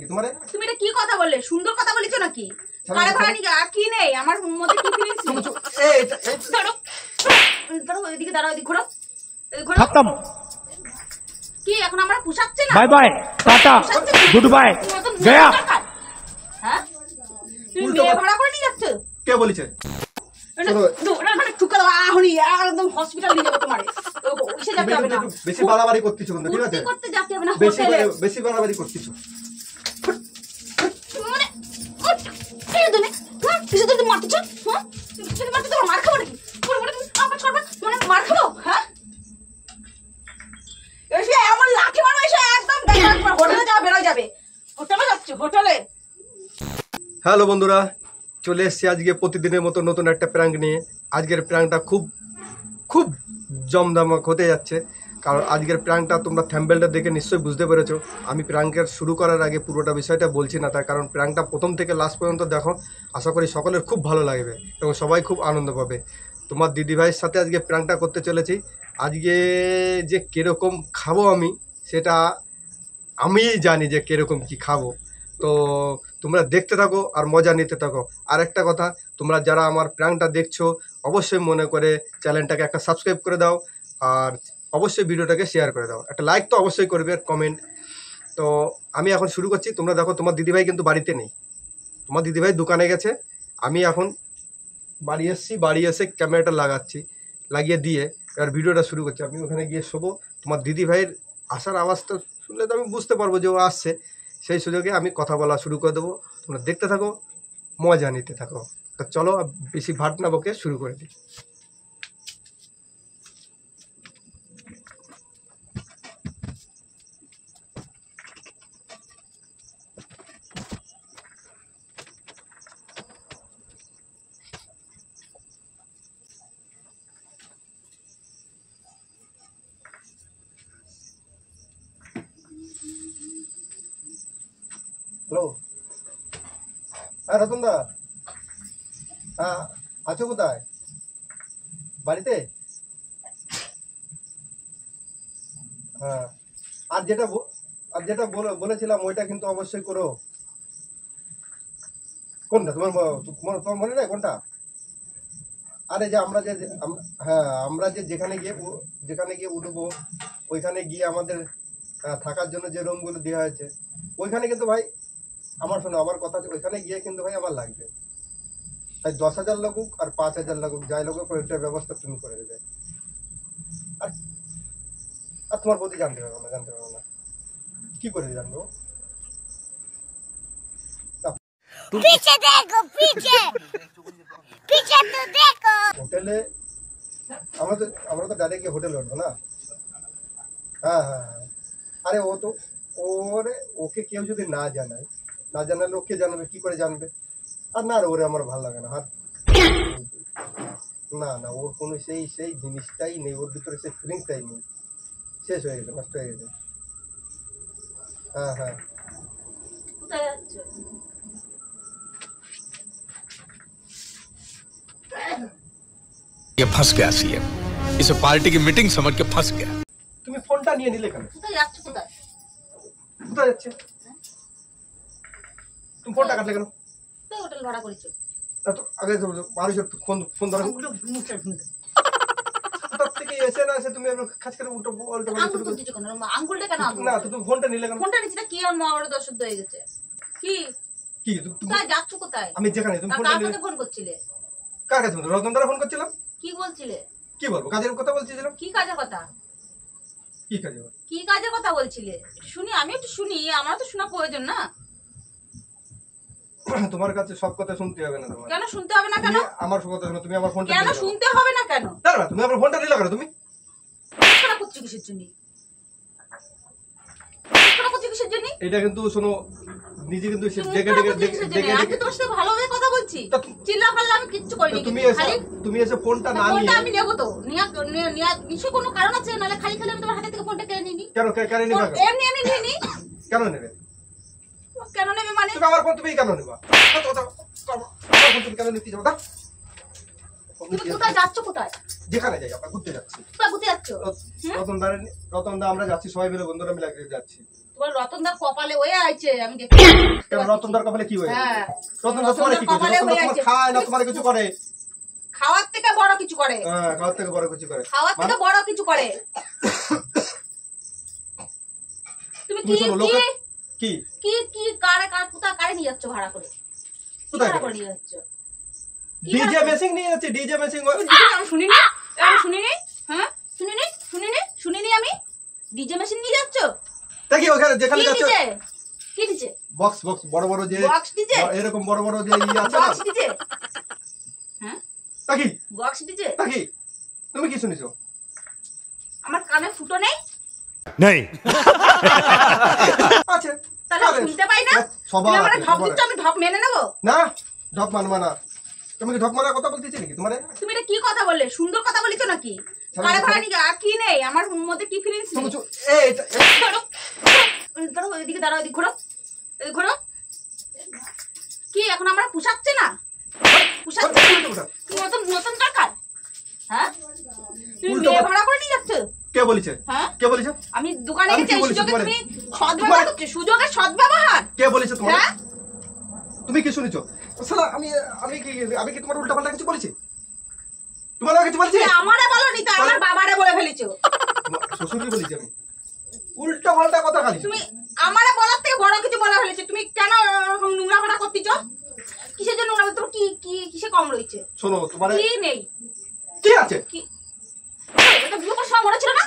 নাকি তোমারে? তুমি এটা কি কথা বললে? সুন্দর কথা বলেছো নাকি? কারে ভাড়া নিয়ে আর কি নেই আমার মধ্যে কি ফিলিংস নেই। এই ধরো ধরো এদিকে দাঁড়াও, এদিকে ঘোরো, এদিকে ঘোরো। खत्म। কি এখন আমরা পোষাচ্ছে না? Bye bye tata good bye गया। হ্যাঁ তুমি মেয়ে ভাড়া করে নিয়ে যাচ্ছ? কে বলেছে? একদম হসপিটাল নিয়ে যাবো তোমারে। ওইসে যেতে হবে না, বেশি বাড়াবাড়ি করতেছো কিন্তু, ঠিক আছে? করতে যেতে হবে না বেশি হোটেলে। বেশি বাড়াবাড়ি করতেছো। মানে এই দুনে কিছু তো মারতেছ, হ্যাঁ তুমি মারতে তোমার মার খাবো নাকি? মানে আপাত করবে মানে মার খাবো? হ্যাঁ এসে আমার লাঠি মারবে, এসে একদম হোটেলে যাবে, বেরো যাবে। হোটেলে যাচ্ছে, হোটেলে। হ্যালো বন্ধুরা, চলে এসেছি আজকে প্রতিদিনের মতো নতুন একটা প্র্যাঙ্ক নিয়ে। আজকের প্র্যাঙ্কটা খুব খুব জমজমাক হতে যাচ্ছে, কারণ আজকের প্র্যাঙ্কটা তোমরা থাম্বনেলটা দেখে নিশ্চয়ই বুঝতে পেরেছো। আমি প্র্যাঙ্কের শুরু করার আগে পুরোটা বিষয়টা বলছি না, তার কারণ প্র্যাঙ্কটা প্রথম থেকে লাস্ট পর্যন্ত দেখো, আশা করি সকলের খুব ভালো লাগবে এবং সবাই খুব আনন্দ পাবে। তোমার দিদিভাইয়ের সাথে আজকে প্র্যাঙ্কটা করতে চলেছি। আজকে যে কীরকম খাবো আমি, সেটা আমি জানি যে কীরকম কি খাবো। তো তোমরা দেখতে থাকো আর মজা নিতে থাকো। আর একটা কথা, তোমরা যারা আমার প্র্যাঙ্কটা দেখছো অবশ্যই মনে করে চ্যানেলটাকে একটা সাবস্ক্রাইব করে দাও, আর অবশ্যই ভিডিওটাকে শেয়ার করে দাও। একটা লাইক তো অবশ্যই করবে, কমেন্ট। তো আমি এখন শুরু করছি। তোমরা দেখো, তোমার দিদিভাই কিন্তু বাড়িতে নেই, তোমার দিদিভাই দোকানে গেছে। আমি এখন বাড়ি এসেছি, বাড়ি এসে ক্যামেরাটা লাগিয়ে দিয়ে এবার ভিডিওটা শুরু করছি। আমি ওখানে গিয়ে শোবো। তোমার দিদিভাইয়ের আসার আওয়াজটা শুনলে তো আমি বুঝতে পারবো যে ও আসছে। সেই সুযোগে আমি কথা বলা শুরু করে দেবো। তোমরা দেখতে থাকো, মজা নিতে থাকো। তো চলো বেশি ভাট না বকে শুরু করে দিই। হ্যালো, হ্যাঁ রতনদা, হ্যাঁ আছো কোথায়? বাড়িতে? হ্যাঁ, আর যেটা বলেছিলাম ওইটা কিন্তু অবশ্যই করো। কোনটা তোমার মনে নেই কোনটা? আরে যে আমরা যে যেখানে গিয়ে উঠবো, ওইখানে গিয়ে আমাদের থাকার জন্য যে রুমগুলো দেওয়া হয়েছে, ওইখানে কিন্তু ভাই শোনো আমার কথা, ওইখানে গিয়ে কিন্তু ভাই আমার লাগবে। তাই 10,000 লাগুক আর 5,000 লাগুক, যাই লাগুক ওইটার ব্যবস্থা তুমি করে দেবে। আর তোমার প্রতি জানতে পারবো না কি করে জানবো? पीछे देखो पीछे पीछे तो देखो। হোটেলে আমরা তো ডাইরেক্ট গিয়ে হোটেলে উঠবো না। হ্যাঁ হ্যাঁ হ্যাঁ, আরে ওকে কেউ যদি না জানালে ওকে জানাবে, কি করে জানবে? আর না ওরে আমার ভালো লাগে না। না ওর কোনো সেই জিনিসটাই নেই, ওর ভিতরে সেই ফিলিংসটাই নেই, শেষ হয়ে গেছে, নষ্ট হয়ে গেছে। হ্যাঁ হ্যাঁ, কোথায় যাচ্ছ? ये फंस गया सीएम, इसे पार्टी की मीटिंग समझ के फंस गया। তুমি ফোনটা নিয়ে নিলে কেন? কোথায় যাচ্ছ? কোথায় কোথায় যাচ্ছে? তুমি ফোনটা কাটলে কেন? কোথায় হোটেল ভাড়া করেছো? তো আগে ফোন ধরো। কোথা থেকে এসে না এসে তুমি খাস করে উল্টো আঙ্গুল তুলছো কেন? আঙ্গুলটা কেন? না তো তুমি ফোনটা নিলে কেন? ফোনটা নিচে কি আমার মা দশ হয়ে গেছে? কি কি কোথায় যাচ্ছ? কোথায়? আমি যেখানে তুমি ফোনটা কার নিলে কাছে ফোন করছিলে? কার কাছে? রতনদার ফোন করছিলাম। কি বলছিলে? কি বলবো, কাজের কথা বলছিলাম। কি কাজের কথা? কি কাজে? কি কাজের কথা বলছিলে? শুনি, আমি একটু শুনি, আমার তো শোনা প্রয়োজন না। তোমার কাছে সব কথা শুনতে হবে না। তোমার কেন শুনতে হবে না? কেন আমার কথা শোনো, তুমি আমার ফোনটা কেন শুনতে হবে না? কেন দাঁড়া, তুমি আমার ফোনটা নিলে কেন? তুমি কেন করছো কিসের জন্য? কেন করছো কিসের জন্য? এটা কিন্তু শোনো, নিজে কিন্তু আমি তোমার সাথে ভালোভাবে কথা বলছি, চিল্লা পাল্লা আমি কিচ্ছু করিনি। তুমি এসে ফোনটা না নিয়ে, আমি নেবো তো, নিশ্চয় কোনো কারণ আছে, নাহলে খালি খালি আমি তোমার হাতে থেকে ফোনটা কেড়ে নিই। কেন নিবে? এমনি নিয়ে নি। কেন নেবে? কেন নেবে মানে? তুমি আমার ফোন তুমি কেন নেবা? তুমি কেন নিতে যাবো? তুমি কোথায় যাচ্ছ? কোথায়? যেখানে যাই, আমরা ঘুরতে যাচ্ছি। কোথায় ঘুরতে যাচ্ছ? রতনদা আমরা যাচ্ছি, সবাই মিলে বন্ধুরা মিলে যাচ্ছি। তোমার রতনদার কপালে হয়ে আছে আমি দেখি। কেন রতনদার কপালে কি হয়ে হ্যাঁ রতনদার তোমার কি করে কপালে রতনদার হয়ে তোমার আছে। খায় না তোমার কিছু করে খাওয়ার থেকে বড় কিছু করে, হ্যাঁ খাওয়ার থেকে বড় কিছু করে খাওয়ার থেকে বড় কিছু করে। তুমি কি তুমি শোনো লোকে কি কি কি কারে কোথায় নিয়ে যাচ্ছ ভাড়া করে? কোথায় ভাড়া করে নিয়ে যাচ্ছ? ডিজে মেশিং নিয়ে যাচ্ছে ডিজে মেশিং আমি শুনিনি, আমি শুনিনি। হ্যাঁ শুনিনি আমি। ডিজে মেশিন নিয়ে যাচ্ছ? দেখি ওখানে যেখানে কি যাচ্ছে ডিজে? কি ডিজে? বক্স বড় বড় যে বক্স ডিজে? এরকম বড় বড় যে ইয়ে আছে না বক্স ডিজে? হ্যাঁ দেখি বক্স ডিজে? দেখি তুমি কি শুনিছো আমার কানে ফুটো নেই नहीं আছে তাহলে আরে, শুনতে পাই না? সবার তুমি আমারে আছে, ঢপ সবার দিচ্ছ, আমি ঢপ মেনে নেবো? না ঢপ মানবা না তুমি কি ঢপ মারার কথা বলতেছি নাকি তোমারে তুমি এটা কি কথা বললে? সুন্দর কথা বলেছো নাকি? সামনে কারে দেখো। ভাড়া নিয়ে আর কি নেই আমার মধ্যে, কি ফিলিংস তুমি নেই? চু- এই এটা- এই- দাঁড়াও, দাঁড়াও, এদিকে দাঁড়াও, এদিকে ঘোরো, এদিকে ঘোরো। কি এখন আমরা পুষাচ্ছে না? পুষাচ্ছে না? উল্টো উল্টো। নতুন নতুন দরকার? হ্যাঁ তুমি উল্টো মেয়ে কথা। ভাড়া করে নিয়ে যাচ্ছ? কে বলেছে হ্যাঁ কে বলেছে আমি দোকানে আমি গেছি, কি এই বলেছি সুযোগে তোমারে? তুমি সদ্ব্যবহার করছো, সুযোগের সদ্ব্যবহার। কে বলেছে তোমার হ্যাঁ তুমি কি শুনেছো শালা আমি কি তোমার উল্টা পাল্টা কিছু বলেছি তোমার কিছু বলেছি তুমি আমারে বলোনি তো, আমার বাবারে বলে ফেলেছো। শ্বশুরকে বলেছি আমি উল্টা পাল্টা কথা খালি তুমি আমারে বলার থেকে বড় কিছু বলে ফেলেছো। তুমি কেন এরকম নোংরা ভাড়া করতেছো? কিসের জন্য নোংরা? তোমার কি কি কিসে কম রয়েছে? শোনো তোমার কি নেই? কি আছে কি এটা বিয়ে করার সময় মনে ছিল না?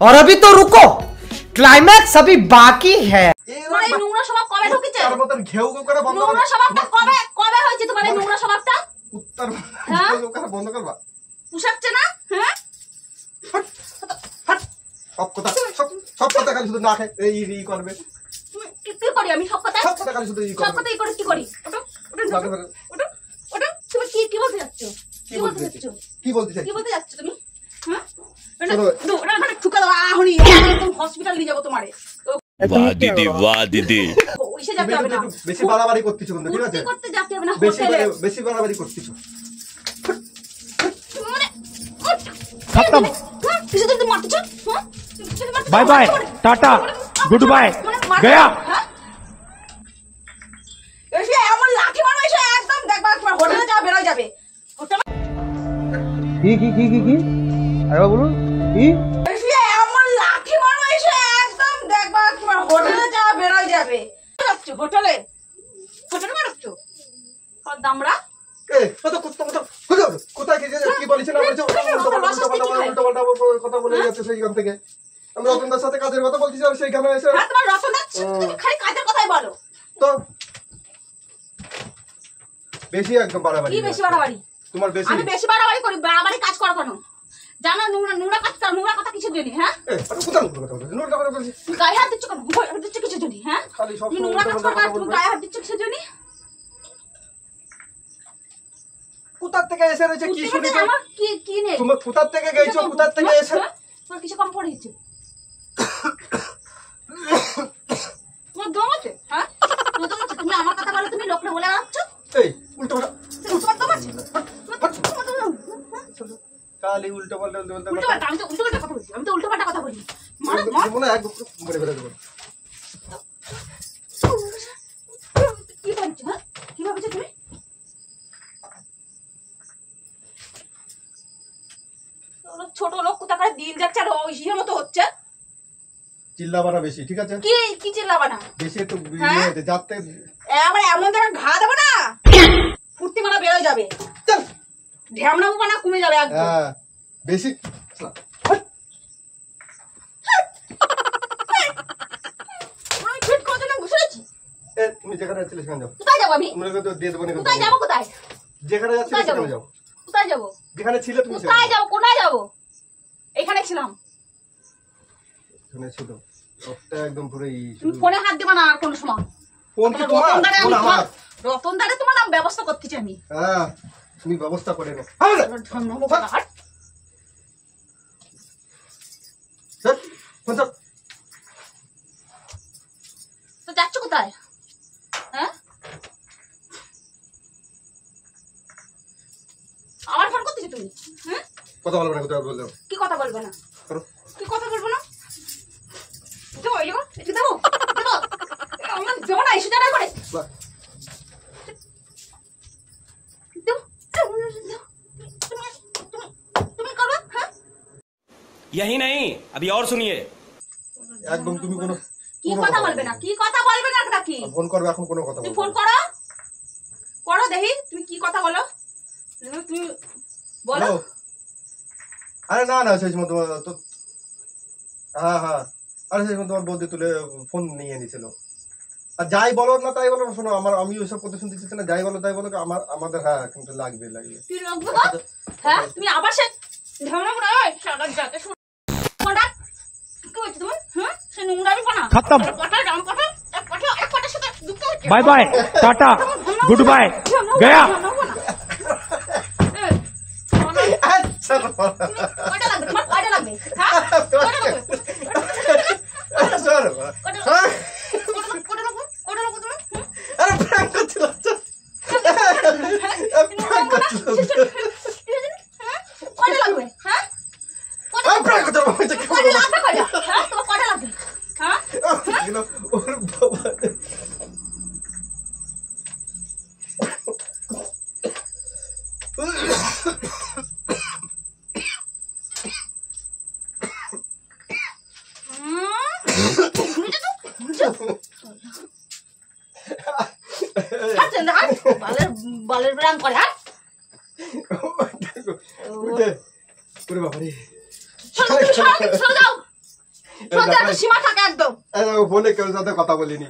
और अभी तो रुको, क्लाइमैक्स अभी बाकी है। তোমার এই নোংরা স্বভাব কবে ঢুকেছে? তার মতন ঘেউ ঘেউ করে বন্ধ নোংরা স্বভাবটা কবে কবে হয়েছে তোমার এই নোংরা স্বভাবটা? উত্তর হ্যাঁ? ঘেউ করে বন্ধ করবা পুষাচ্ছে না? হ্যাঁ হাট সব কথা সব কথা খালি শুধু না খায় এই করবে তুমি কি করি আমি সব কথা? সব কথা খালি শুধু এই সব করবে কথা এই করে কি করি? ওটো ওটো ওটো তুমি কি বলতে যাচ্ছ? কি বলতে যাচ্ছ? চাইছো? কি বলতে চাইছো? কি বলতে যাচ্ছ তুমি? হ্যাঁ শোনো। ওটা ঠুকা দাও আহনি, একদম হসপিটাল নিয়ে যাবো তোমারে। वाह दीदी वाह दीदी ওইসে যেতে তুমি হবে না। একটু বেশি বাড়াবাড়ি করতেছো কিন্তু ঠিক আছে ফুর্তি করতে যেতে হবে না বেশি হোটেলে। বেশি বাড়াবাড়ি করতেছো মানে खत्म কিসে তুমি মারতেছ? হ্যাঁ তুমি মারতেছ? Bye bye tata good bye गया এসে এমন লাঠি মারবে, এসে একদম দেখবা তোমার হোটেলে যাওয়া বেরোয় যাবে। হোটেলে की अरे बोलूं की এসে এমন লাঠি মারবে, এসে একদম দেখবা তোমার হোটেলে যাওয়া বেরোয় যাবে। যাচ্ছ হোটেলে? হোটেলে মারছ? আর দামড়া এই কত কোথায় কি বলেছে না বলেছে উল্টো পাল্টা কথা বলে যাচ্ছে সেইখান থেকে আমি রতনদার সাথে কাজের কথা বলছি আর সেইখানে এসে হ্যাঁ তোমার রতনের তুমি খালি কাজের কথাই বলো। তো বেশি একদম বাড়াবাড়ি কি বেশি বাড়াবাড়ি? তোমার বেশি আমি বেশি বাড়াবাড়ি করি, বাড়াবাড়ি কাজ করো কেন? জানো নোংরা কাজ, নোংরা কথা কিছু জানি? হ্যাঁ কোথায় কথা বলছি নোংরা কথা বলছি তুমি গায়ে হাত দিচ্ছ কেন? গায়ে হাত দিচ্ছ কিছু জানি? হ্যাঁ খালি সব তুমি নোংরা কাজ করো আর তুমি গায়ে হাত দিচ্ছ কিছু জানি? কোথার থেকে এসে রয়েছে কি শুনি আমার কি কি নেই? তুমি কোথার থেকে গেছো কোথার থেকে এসে তোমার কিছু কম পড়েছে? তোমার দম আছে? হ্যাঁ তোমার দম আছে? তুমি আমার কথা বলে তুমি লোককে বলে বেড়াচ্ছ? এই উল্টো পাল্টা তোমার দম আছে? তোমার দম আছে? খালি উল্টো পাল্টা উল্টো পাল্টা, আমি তো উল্টো পাল্টা কথা বলি, আমি তো উল্টো পাল্টা কথা বলি। মার মার মনে এক বলে বেড়ে দেবো কি ভাবছো? হ্যাঁ কি ভাবছো তুমি? ছোট লোক কোথাকার দিন যাচ্ছে আর ওই মতো হচ্ছে। চিল্লাবানা বেশি ঠিক আছে কি কি চিল্লাবা না? বেশি একটু হ্যাঁ? যাতে আবার এমন জায়গায় ঘা দেবো না, ফুর্তি মারা বেরোয় যাবে, চল ঢ্যামনা মুখানা কমে যাবে একদম। হ্যাঁ বেশি আমি ফিট করে দিলাম, বুঝে গেছি। তুমি যেখানে যাচ্ছিলে সেখানে যাও কোথায় যাবো আমি? তুমি তো দিয়ে দেবো না কোথায় যাবো? কোথায় যেখানে যাচ্ছিলে কোথায় যাবো? সেখানে যাও কোথায় যাবো? যেখানে ছিলে তুমি কোথায় সেখানে যাবো? কোথায় যাবো? এখানে ছিলাম। সেখানে ছিল সবটা একদম পুরো তুমি ফোনে হাত দেবা না আর কোনো সময়। ফোন কি তোমার রতনদারে ফোন আমার রতনদারে তোমার নাম ব্যবস্থা করতেছি আমি। হ্যাঁ তুমি ব্যবস্থা করে নাও ধন্যবাদ। ফোন চাপ তো যাচ্ছ কোথায়? হ্যাঁ আমার ফোন করতেছি তুমি? হ্যাঁ কথা বলবে না কোথাও বললে কি কথা বলবে না? করো কি কথা বলবো না? দেবো, এই দেবো, দেবো। যখন আইসু জানা করে তুমি করো হ্যাঁ यही नहीं अभी और सुनिए একদম তুমি কোনো কি কথা বলবে না কি কথা বলবে না নাকি ফোন করবে এখন কোনো কথা তুমি বলবে ফোন না। করো করো দেখি তুমি কি কথা বলো তুমি বলো হ্যালো? আরে না না সেই সময় তোমার তো হ্যাঁ হ্যাঁ আরে সেই সময় তোমার বৌদি তুলে ফোন নিয়ে নিয়েছিল। আর যাই বলো না তাই বলো না, শোনো আমি ওইসব কথা শুনতে চাচ্ছি না, যাই বলো তাই বলো আমাদের হ্যাঁ কিন্তু লাগবে। তুই রাখবো তো? হ্যাঁ তুমি আবার সে ঝামেলা করে ওই সারা যাকে ফোনটা কি হচ্ছে তোমার হ্যাঁ সে নোংরামি পানা खत्म কথা জাম কথা এক কথার সাথে দুঃখ হচ্ছে bye bye tata good bye गया আচ্ছা কয়টা লাগবে তোমার কয়টা লাগবে হ্যাঁ কয়টা লাগবে স্যার কয়টা লাগবে তোমার আরে প্র্যাঙ্ক করছিল প্র্যাঙ্ক করছিল কয়টা লাগবে হ্যাঁ আমি প্র্যাঙ্ক করতে পারবো কয়টা লাগবে কয়টা হ্যাঁ তোমার কয়টা লাগবে হ্যাঁ ওর বাবা বালের ব্রাম করে হ্যাঁ ওরে বাবা রে সরে যাও সীমা থাকে একদম ফোনে কেউ সাথে কথা বলিনি।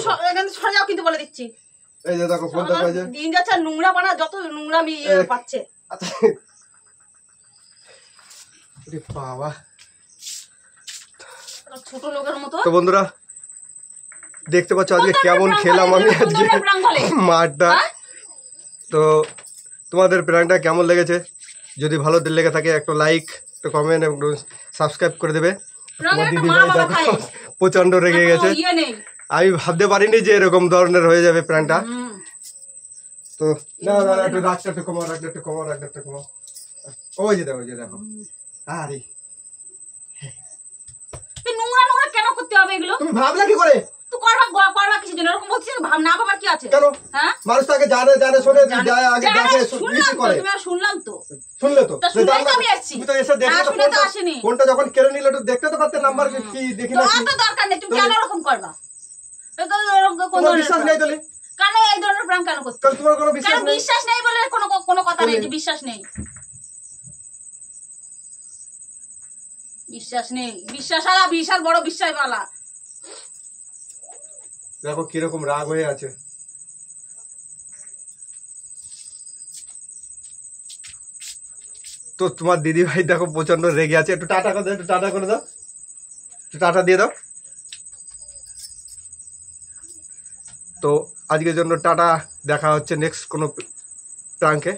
সরে যাও কিন্তু বলে দিচ্ছি এই যে দেখো ফোন দেখো যে দিন যাচ্ছে আর নোংরা পানা যত নোংরা পাচ্ছে বাবা। ছোট লোকের মতো তো বন্ধুরা দেখতে পাচ্ছ আজকে কেমন খেলাম আমি আজকে মাঠটা। তো তোমাদের প্ল্যানটা কেমন লেগেছে? যদি ভালো লেগে থাকে একটা লাইক একটা কমেন্ট এবং সাবস্ক্রাইব করে দেবে। তোমার দিদি ভাই দেখো প্রচন্ড রেগে গেছে, আমি ভাবতে পারিনি যে এরকম ধরনের হয়ে যাবে প্ল্যানটা। তো না না একটু রাখটা একটু কমাও রাখটা কমাও ওই যে দেখো আরে নোংরা নোংরা কেন করতে হবে এগুলো? তুমি ভাবলা কি করে? তো করবা কিছু জন্য এরকম বলছিস না ভাবার কি আছে? কেন হ্যাঁ মানুষ তাকে জানে শোনে যায় আগে দেখে শুনলাম করে তুমি শুনলাম তো শুনলে তো শুনলেই তো আমি আসছি। তুমি তো এসে দেখো না তো শুনে তো আসিনি। ফোনটা যখন কেড়ে নিলে একটু দেখতে তো পারতে নাম্বার কি দেখি না তোমার তো দরকার নেই, তুমি কেন এরকম করবা? তোমার বিশ্বাস নেই তাহলে কেন এই ধরনের প্রাণ কেন করতে? তাহলে তোমার কোনো বিশ্বাস নেই? বিশ্বাস নেই বলে কোনো কথা নেই যে বিশ্বাস নেই। বিশ্বাস আলা বিশাল বড় বিশ্বাস বালা। দেখো কিরকম রাগ হয়ে আছে। তো তোমার দিদি ভাই দেখো প্রচন্ড রেগে আছে। একটু টাটা করে দাও, একটু টাটা করে দাও, একটু টাটা দিয়ে দাও। তো আজকের জন্য টাটা, দেখা হচ্ছে নেক্সট কোনো প্রাঙ্কে।